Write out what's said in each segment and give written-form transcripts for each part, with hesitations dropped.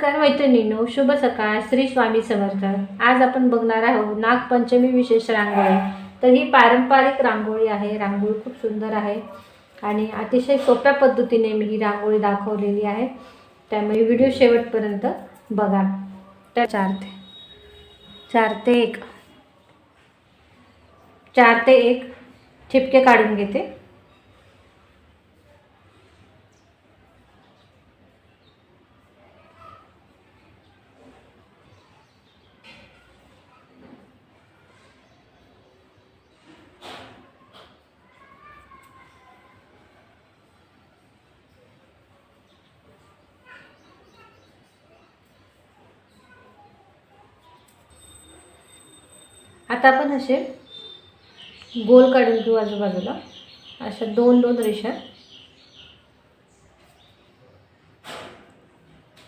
नमस्कार मैत्रिणींनो, शुभ सकाळ. श्री स्वामी समर्थ. आज आपण बघणार आहोत नागपंचमी विशेष रांगोळी. तर ही पारंपरिक रांगोळी आहे. रांगोळी खूप सुंदर आहे आणि अतिशय सोप्या पद्धतीने मी ही रांगोळी दाखवलेली आहे. त्यामुळे व्हिडिओ शेवटपर्यंत बघा. तर 4 ते 1 ठिपके काढून घेते. आता आपण असे गोल काढून घेऊ आजूबाजूला. अशा 2-2 रेषा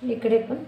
इकडे पण.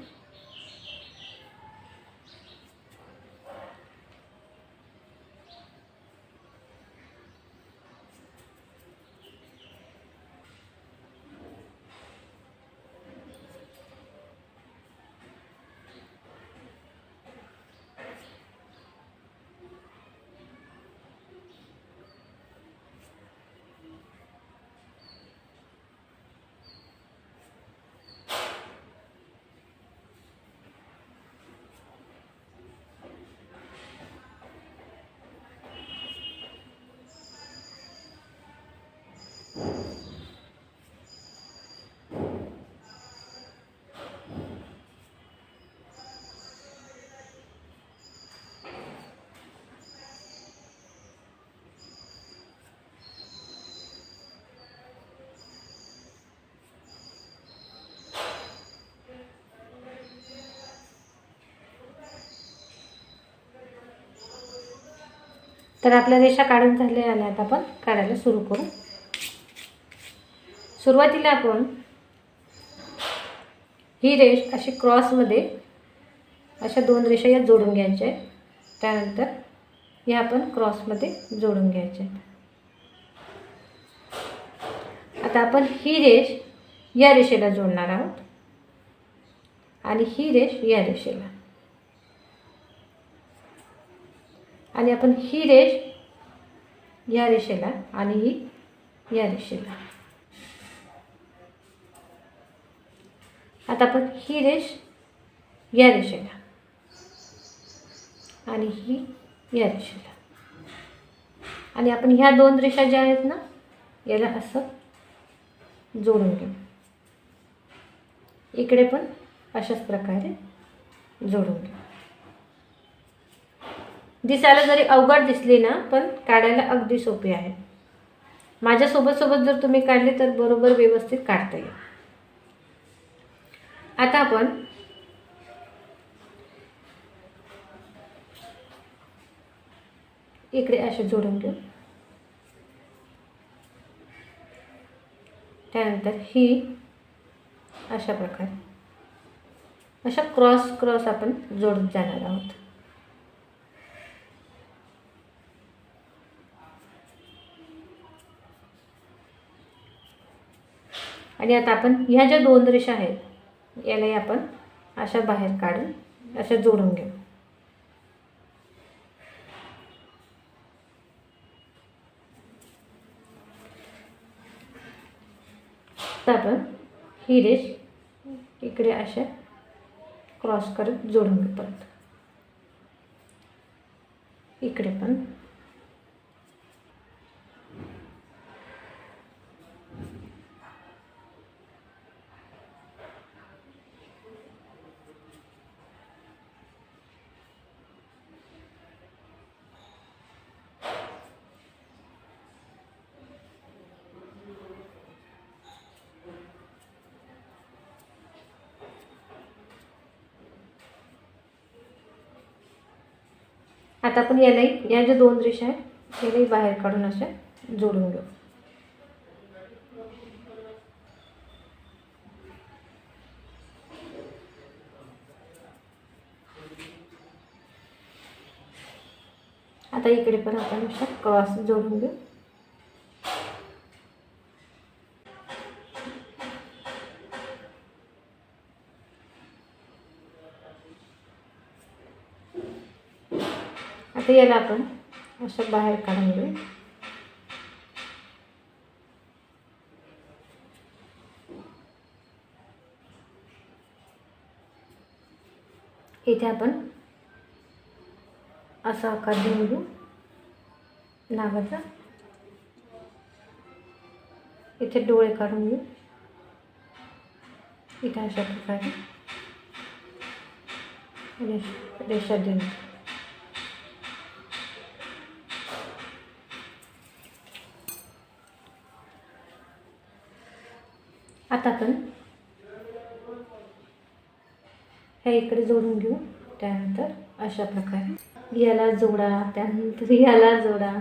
तर आपल्या रेषा काढून झाल्या आणि आता आपण काढायला सुरू करू. सुरुवातीला आपण ही रेष अशी क्रॉसमध्ये अशा 2 रेषा या जोडून घ्यायच्या. त्यानंतर या आपण क्रॉसमध्ये जोडून घ्यायच्या. आता आपण ही रेष या रेषेला जोडणार आहोत आणि ही रेष या रेषेला, आणि आपण ही रेष या रेषेला आणि ही या रेषेला. आता आपण ही रेष या रेषेला आणि ही या रेषेला, आणि आपण ह्या 2 रेषा ज्या आहेत ना याला असं जोडून घेऊ. इकडे पण अशाच प्रकारे जोडून घेऊ. दिसायला जरी अवघड दिसली ना, पण काढायला अगदी सोपी आहे. माझ्यासोबत जर तुम्ही काढली तर बरोबर व्यवस्थित काढता येईल. आता आपण इकडे असे जोडून घेऊ. त्यानंतर ही अशा प्रकारे अशा क्रॉस आपण जोडत जाणार आहोत. आणि आता आपण ह्या ज्या 2 रेषा आहेत याला आपण अशा बाहेर काढून अशा जोडून घेऊ. तर आपण ही रेष इकडे अशा क्रॉस करत जोडून घेऊ. परत इकडे पण. आता आपण यालाही या ज्या 2 रेषा आहेत यालाही बाहेर काढून अशा जोडून घेऊ. आता इकडे पण आपण अशा क्रॉस जोडून घेऊ. आता याला आपण असं बाहेर काढून घेऊ. इथे आपण असा आकार देऊन घेऊ नागाचा. इथे डोळे काढून घेऊ. इथे अशा प्रकारे रेषा देऊन. आता आपण हे इकडे जोडून घेऊ. त्यानंतर अशा प्रकारे याला जोडा, त्यानंतर याला जोडा.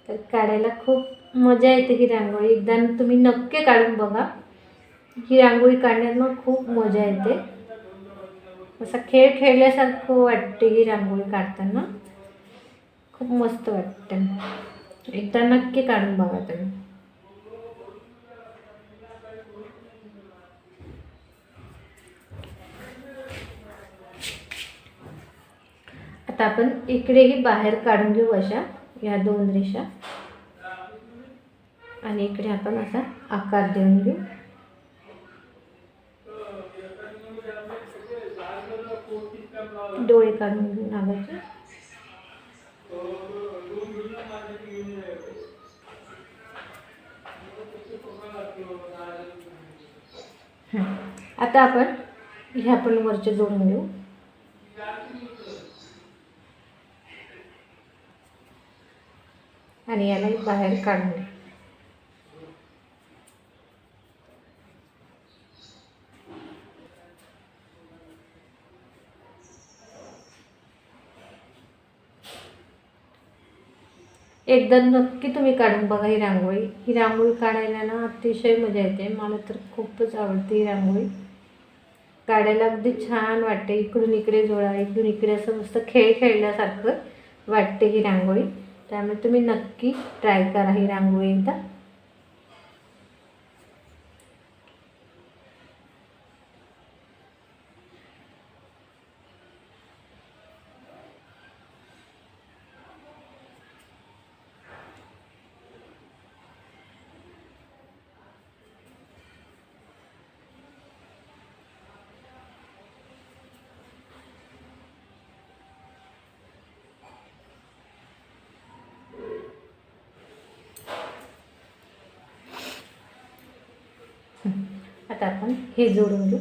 तर काढायला खूप मजा येते ही रांगोळी. एकदा तुम्ही नक्की काढून बघा. ही रांगोळी काढण्यात खूप मजा येते. असा खेळ खेळल्यासारखं वाटते ही रांगोळी काढताना. खूप मस्त वाटते. एकदा नक्की काढून बघा तुम्ही. आता आपण इकडेही बाहेर काढून घेऊ अशा या 2 रेषा. आणि इकडे आपण असा आकार देऊन घेऊ. डोळे काढून घेऊ नागाचे. आता आपण ह्या पण वरचे जोडून घेऊ. आणि याला बाहेर काढून घेऊ. एकदा नक्की तुम्ही काढून बघा ही रांगोळी. ही रांगोळी काढायला ना अतिशय मजा येते. मला तर खूपच आवडते ही रांगोळी काढायला. अगदी छान वाटते. इकडून इकडे जोडा, इकडून इकडे असं मस्त खेळ खेळल्यासारखं वाटते ही रांगोळी. त्यामुळे तुम्ही नक्की ट्राय करा ही रांगोळी एकदा. आता आपण हे जोडून घेऊ.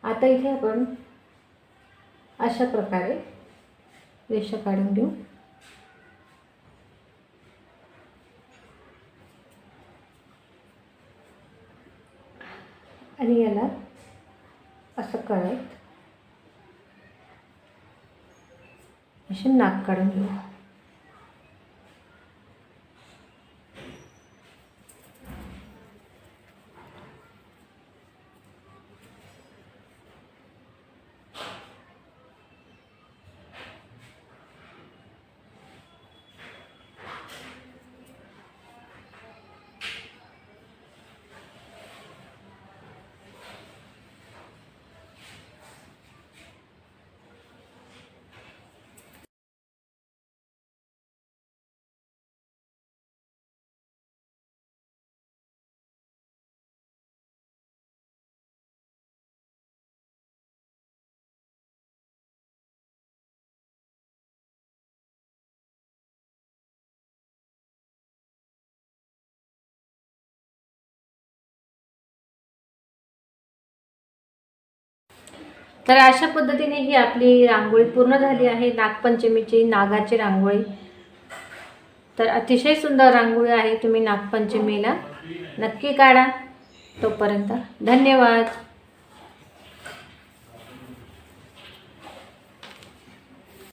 आता इथे आपण अशा प्रकारे रेषा काढून घेऊ. आणि याला असं करत असे नाक काढून घेऊ. तर अशा पद्धतीने ही आपली रांगोळी पूर्ण झाली आहे, नागपंचमीची नागाची रांगोळी। तर अतिशय सुंदर रांगोळी आहे, तुम्ही नागपंचमीला नक्की काढा। तोपर्यंत धन्यवाद।